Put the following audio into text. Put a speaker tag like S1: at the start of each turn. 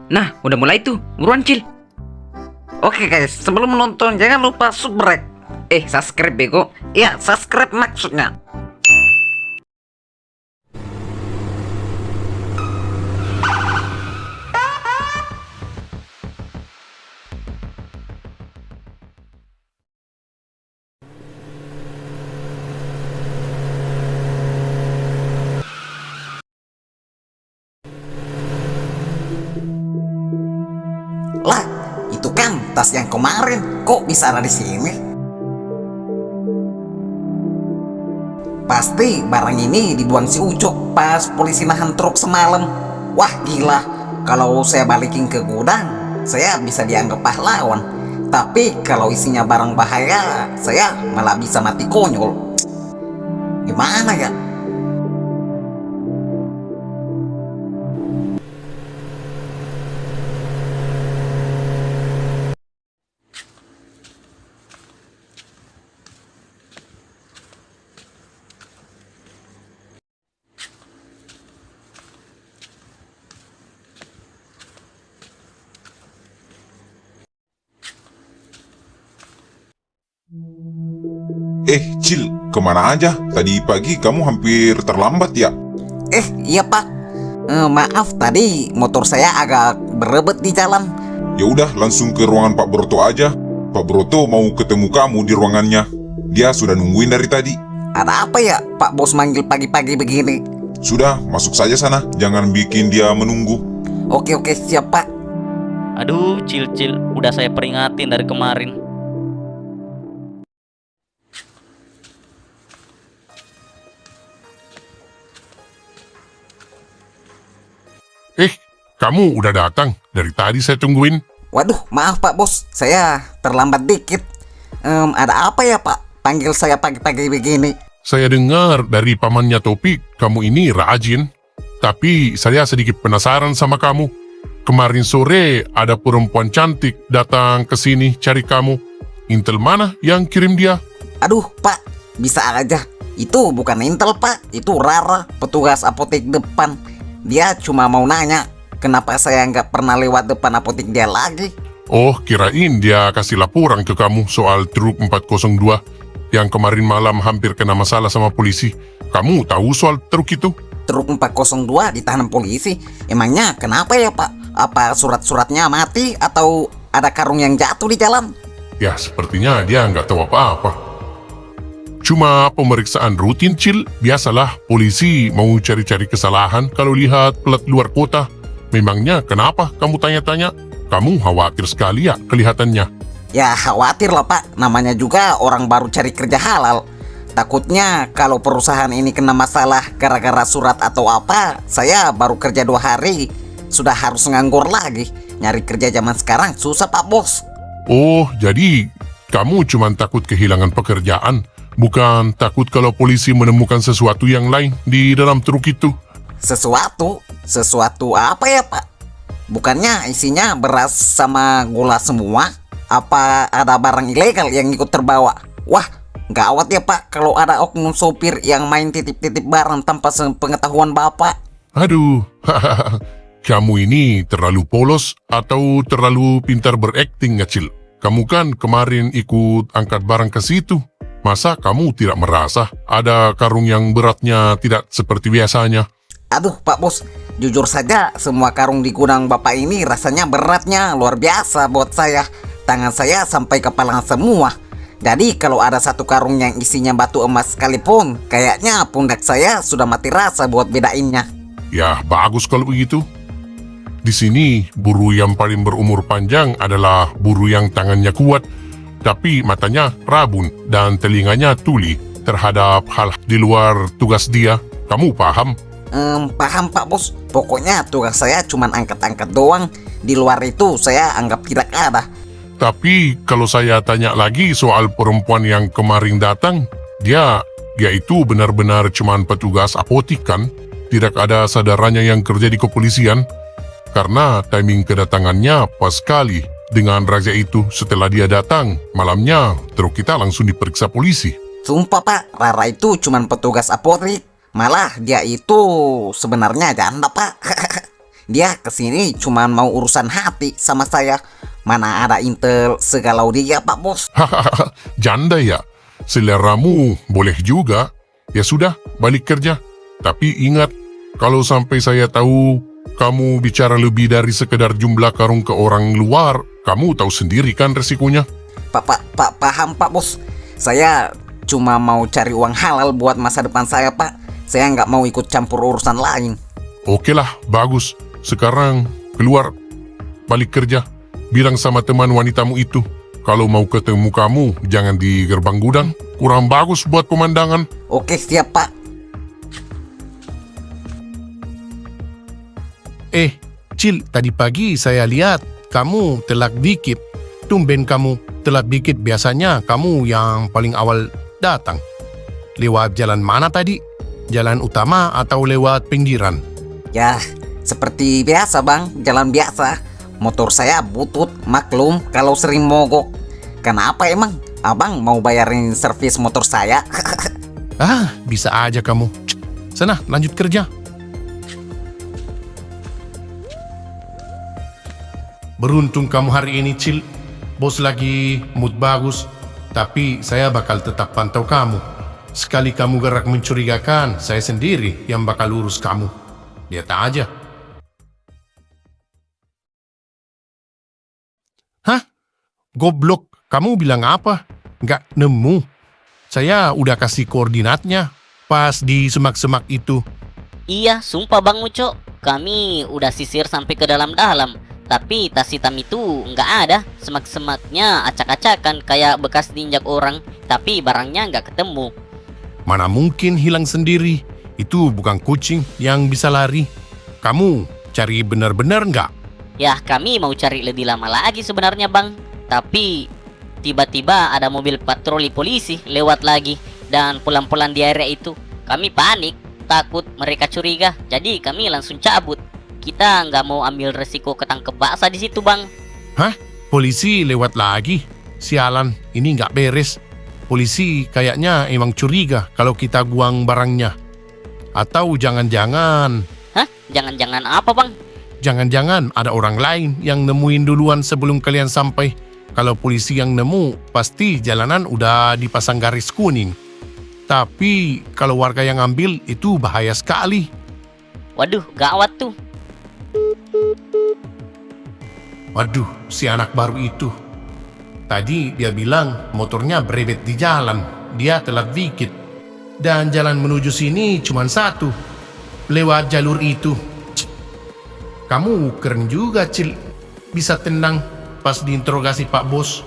S1: Nah, udah mulai tuh, buruan Cil. Oke guys, sebelum menonton jangan lupa subscribe. Subscribe bego. Ya, subscribe maksudnya.
S2: Lah, itu kan tas yang kemarin. Kok bisa ada di sini? Pasti barang ini dibuang si Ucok pas polisi nahan truk semalam. Wah gila, kalau saya balikin ke gudang, saya bisa dianggap pahlawan. Tapi kalau isinya barang bahaya, saya malah bisa mati konyol. Gimana ya?
S3: Cil, kemana aja? Tadi pagi kamu hampir terlambat ya?
S2: Iya pak. Maaf tadi motor saya agak berebet di jalan.
S3: Ya udah, langsung ke ruangan Pak Broto aja. Pak Broto mau ketemu kamu di ruangannya. Dia sudah nungguin dari tadi.
S2: Ada apa ya Pak Bos manggil pagi-pagi begini?
S3: Sudah, masuk saja sana. Jangan bikin dia menunggu.
S2: Oke siap pak.
S4: Aduh, Cil, udah saya peringatin dari kemarin.
S5: Kamu udah datang. Dari tadi saya tungguin.
S2: Waduh, maaf Pak Bos, saya terlambat dikit. Ada apa ya Pak? Panggil saya pagi-pagi begini.
S5: Saya dengar dari pamannya Topik, kamu ini rajin. Tapi saya sedikit penasaran sama kamu. Kemarin sore ada perempuan cantik datang ke sini cari kamu. Intel mana yang kirim dia?
S2: Aduh Pak, bisa aja. Itu bukan Intel Pak, itu Rara, petugas apotek depan. Dia cuma mau nanya, kenapa saya nggak pernah lewat depan apotek dia lagi.
S5: Oh, kirain dia kasih laporan ke kamu soal truk 402 yang kemarin malam hampir kena masalah sama polisi. Kamu tahu soal truk itu?
S2: Truk 402 ditahan polisi. Emangnya kenapa ya Pak? Apa surat-suratnya mati atau ada karung yang jatuh di jalan?
S5: Ya, sepertinya dia nggak tahu apa-apa. Cuma pemeriksaan rutin, Cil. Biasalah polisi mau cari-cari kesalahan kalau lihat plat luar kota. Memangnya kenapa kamu tanya-tanya? Kamu khawatir sekali ya kelihatannya.
S2: Ya khawatir lah Pak, namanya juga orang baru cari kerja halal. Takutnya kalau perusahaan ini kena masalah gara-gara surat atau apa, saya baru kerja 2 hari, sudah harus nganggur lagi. Nyari kerja zaman sekarang susah Pak Bos.
S5: Oh, jadi kamu cuma takut kehilangan pekerjaan, bukan takut kalau polisi menemukan sesuatu yang lain di dalam truk itu?
S2: Sesuatu apa ya Pak? Bukannya isinya beras sama gula semua? Apa ada barang ilegal yang ikut terbawa? Wah, gawat ya Pak kalau ada oknum sopir yang main titip-titip barang tanpa sepengetahuan Bapak.
S5: Aduh, kamu ini terlalu polos atau terlalu pintar berakting, Ngacil. Kamu kan kemarin ikut angkat barang ke situ. Masa kamu tidak merasa ada karung yang beratnya tidak seperti biasanya?
S2: Aduh Pak Bos, jujur saja semua karung di gudang Bapak ini rasanya beratnya luar biasa buat saya. Tangan saya sampai kepala semua. Jadi kalau ada satu karung yang isinya batu emas sekalipun, kayaknya pundak saya sudah mati rasa buat bedainnya.
S5: Ya, bagus kalau begitu. Di sini, buru yang paling berumur panjang adalah buru yang tangannya kuat, tapi matanya rabun dan telinganya tuli terhadap hal di luar tugas dia. Kamu paham?
S2: Paham Pak Bos. Pokoknya tugas saya cuma angkat-angkat doang. Di luar itu saya anggap tidak ada.
S5: Tapi kalau saya tanya lagi soal perempuan yang kemarin datang, dia itu benar-benar cuman petugas apotik kan? Tidak ada saudaranya yang kerja di kepolisian? Karena timing kedatangannya pas sekali dengan razia itu. Setelah dia datang, malamnya truk kita langsung diperiksa polisi.
S2: Sumpah Pak, Rara itu cuma petugas apotek. Malah dia itu sebenarnya janda Pak. Dia kesini cuma mau urusan hati sama saya. Mana ada intel segalau dia, Pak Bos.
S5: Hahaha, janda ya? Seleramu boleh juga. Ya sudah, balik kerja. Tapi ingat, kalau sampai saya tahu kamu bicara lebih dari sekedar jumlah karung ke orang luar, kamu tahu sendiri kan resikonya.
S2: Paham, Pak Bos. Saya cuma mau cari uang halal buat masa depan saya, Pak. Saya nggak mau ikut campur urusan lain.
S5: Oke lah, bagus. Sekarang keluar, balik kerja. Bilang sama teman wanitamu itu, kalau mau ketemu kamu, jangan di gerbang gudang. Kurang bagus buat pemandangan.
S2: Oke, siap, Pak.
S6: Cil, tadi pagi saya lihat kamu telat dikit. Tumben kamu telat dikit, biasanya kamu yang paling awal datang. Lewat jalan mana tadi? Jalan utama atau lewat pinggiran?
S2: Ya, seperti biasa, Bang. Jalan biasa. Motor saya butut, maklum kalau sering mogok. Kenapa emang? Abang mau bayarin servis motor saya?
S6: Bisa aja kamu. Sana, lanjut kerja. Beruntung kamu hari ini, Cil. Bos lagi mood bagus, tapi saya bakal tetap pantau kamu. Sekali kamu gerak mencurigakan, saya sendiri yang bakal urus kamu. Lihat aja. Hah? Goblok, kamu bilang apa? Nggak nemu. Saya udah kasih koordinatnya pas di semak-semak itu.
S7: Iya, sumpah Bang Uco. Kami udah sisir sampai ke dalam-dalam. Tapi tas hitam itu nggak ada. Semak-semaknya acak-acakan kayak bekas diinjak orang. Tapi barangnya nggak ketemu.
S6: Mana mungkin hilang sendiri? Itu bukan kucing yang bisa lari. Kamu cari benar-benar nggak?
S7: Ya, kami mau cari lebih lama lagi sebenarnya Bang. Tapi tiba-tiba ada mobil patroli polisi lewat lagi. Dan pulang-pulang di area itu. Kami panik, takut mereka curiga. Jadi kami langsung cabut. Kita nggak mau ambil resiko ketangkep baksa di situ Bang.
S6: Hah? Polisi lewat lagi? Sialan, ini nggak beres. Polisi kayaknya emang curiga kalau kita buang barangnya. Atau jangan-jangan...
S7: Hah? Jangan-jangan apa Bang?
S6: Jangan-jangan ada orang lain yang nemuin duluan sebelum kalian sampai. Kalau polisi yang nemu, pasti jalanan udah dipasang garis kuning. Tapi kalau warga yang ambil, itu bahaya sekali.
S7: Waduh, gawat tuh.
S6: Waduh, si anak baru itu. Tadi dia bilang motornya berebet di jalan. Dia telat dikit. Dan jalan menuju sini cuma satu. Lewat jalur itu. Kamu keren juga, Cil. Bisa tenang pas diinterogasi Pak Bos.